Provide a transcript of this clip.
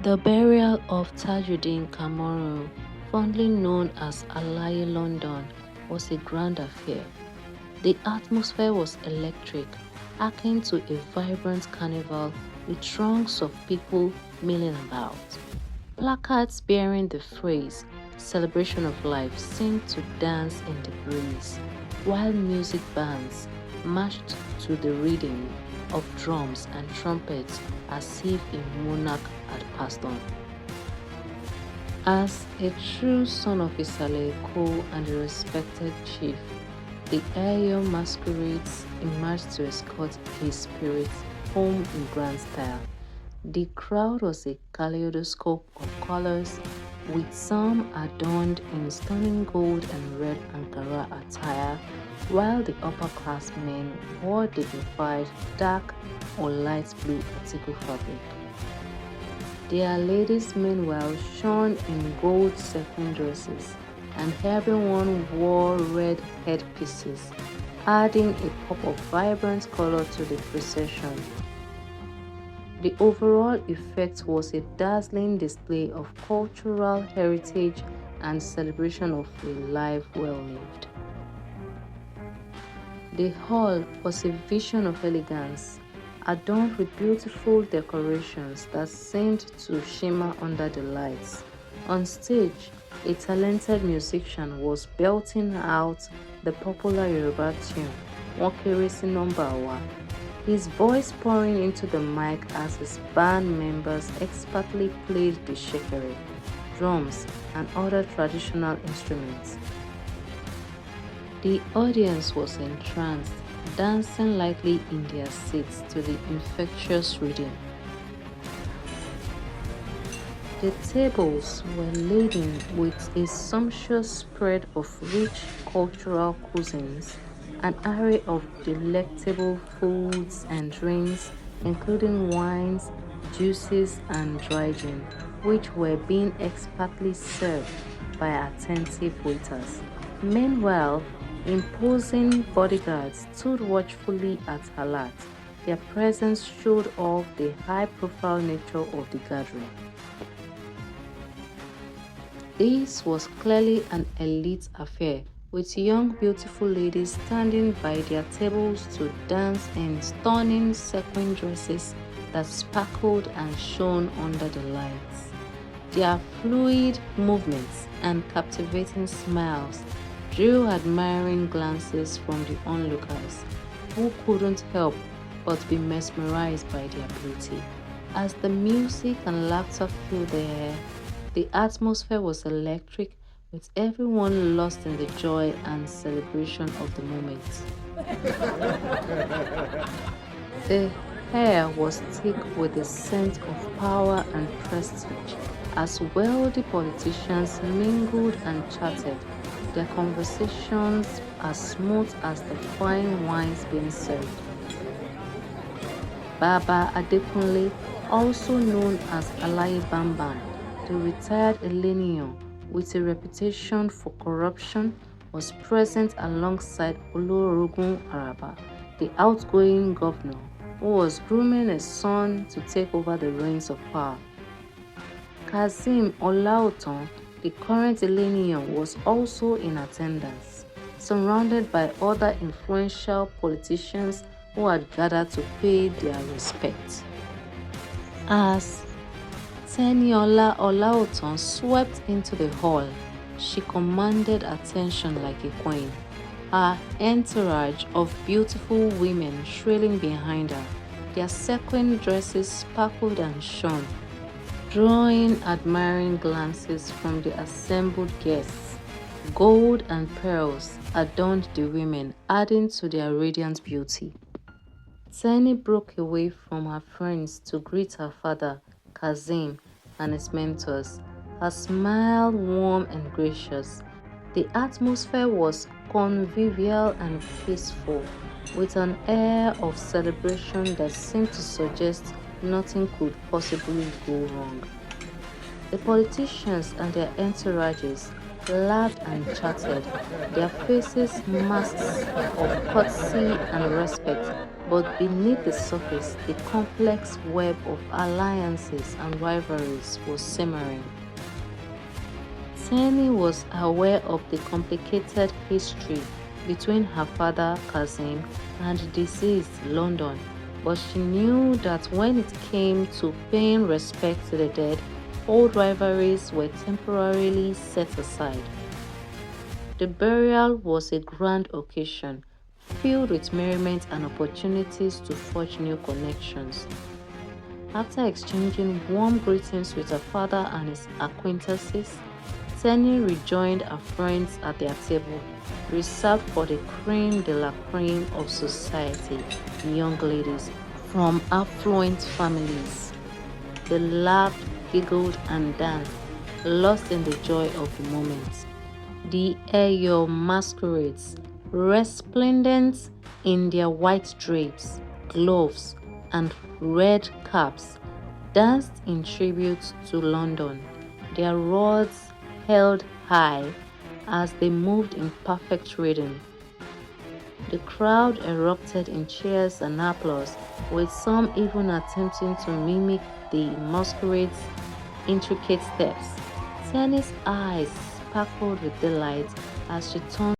The burial of Tajuddin Kamoru, fondly known as Alaye London, was a grand affair. The atmosphere was electric, akin to a vibrant carnival with throngs of people milling about. Placards bearing the phrase "Celebration of Life" seemed to dance in the breeze, while music bands marched to the rhythm of drums and trumpets as if a monarch had passed on. As a true son of Isale Eko and a respected chief, the Eyo masquerades emerged to escort his spirit home in grand style. The crowd was a kaleidoscope of colors, with some adorned in stunning gold and red Ankara attire, while the upper-class men wore dignified dark or light blue Atiku fabric. Their ladies meanwhile shone in gold sequin dresses, and everyone wore red headpieces, adding a pop of vibrant color to the procession. The overall effect was a dazzling display of cultural heritage and celebration of a life well lived. The hall was a vision of elegance, adorned with beautiful decorations that seemed to shimmer under the lights. On stage, a talented musician was belting out the popular Yoruba tune, Wokeresi Number Wa, his voice pouring into the mic as his band members expertly played the shekere, drums, and other traditional instruments. The audience was entranced, dancing lightly in their seats to the infectious rhythm. The tables were laden with a sumptuous spread of rich cultural cuisines, an array of delectable foods and drinks, including wines, juices, and dry gin, which were being expertly served by attentive waiters. Meanwhile, imposing bodyguards stood watchfully at alert. Their presence showed off the high-profile nature of the gathering. This was clearly an elite affair, with young beautiful ladies standing by their tables to dance in stunning sequin dresses that sparkled and shone under the lights. Their fluid movements and captivating smiles drew admiring glances from the onlookers, who couldn't help but be mesmerized by their beauty. As the music and laughter filled the air, the atmosphere was electric, with everyone lost in the joy and celebration of the moment. The air was thick with the scent of power and prestige, as wealthy politicians mingled and chatted, their conversations as smooth as the fine wines being served. Baba Adekunle, also known as Alaye Bamban, the retired Elenian with a reputation for corruption, was present alongside Olorogun Araba, the outgoing governor, who was grooming a son to take over the reins of power. Kazeem Olaotan, the current Elenian, was also in attendance, surrounded by other influential politicians who had gathered to pay their respects. As Teniola Olaotan swept into the hall, she commanded attention like a queen, her entourage of beautiful women trailing behind her. Their sequin dresses sparkled and shone, drawing admiring glances from the assembled guests. Gold and pearls adorned the women, adding to their radiant beauty. Tenny broke away from her friends to greet her father, Kazim, and his mentors, her smile warm and gracious. The atmosphere was convivial and peaceful, with an air of celebration that seemed to suggest nothing could possibly go wrong. The politicians and their entourages laughed and chatted, their faces masks of courtesy and respect, but beneath the surface, the complex web of alliances and rivalries was simmering. Tenny was aware of the complicated history between her father, Kazim, and deceased London, but she knew that when it came to paying respect to the dead, old rivalries were temporarily set aside. The burial was a grand occasion, filled with merriment and opportunities to forge new connections. After exchanging warm greetings with her father and his acquaintances, Tenny rejoined her friends at their table, reserved for the creme de la creme of society, young ladies from affluent families. They laughed, giggled, and danced, lost in the joy of the moment. The Eyo masquerades, resplendent in their white drapes, gloves, and red caps, danced in tribute to London, their rods held high as they moved in perfect rhythm. The crowd erupted in cheers and applause, with some even attempting to mimic the masquerade's intricate steps. Tenny's eyes sparkled with delight as she turned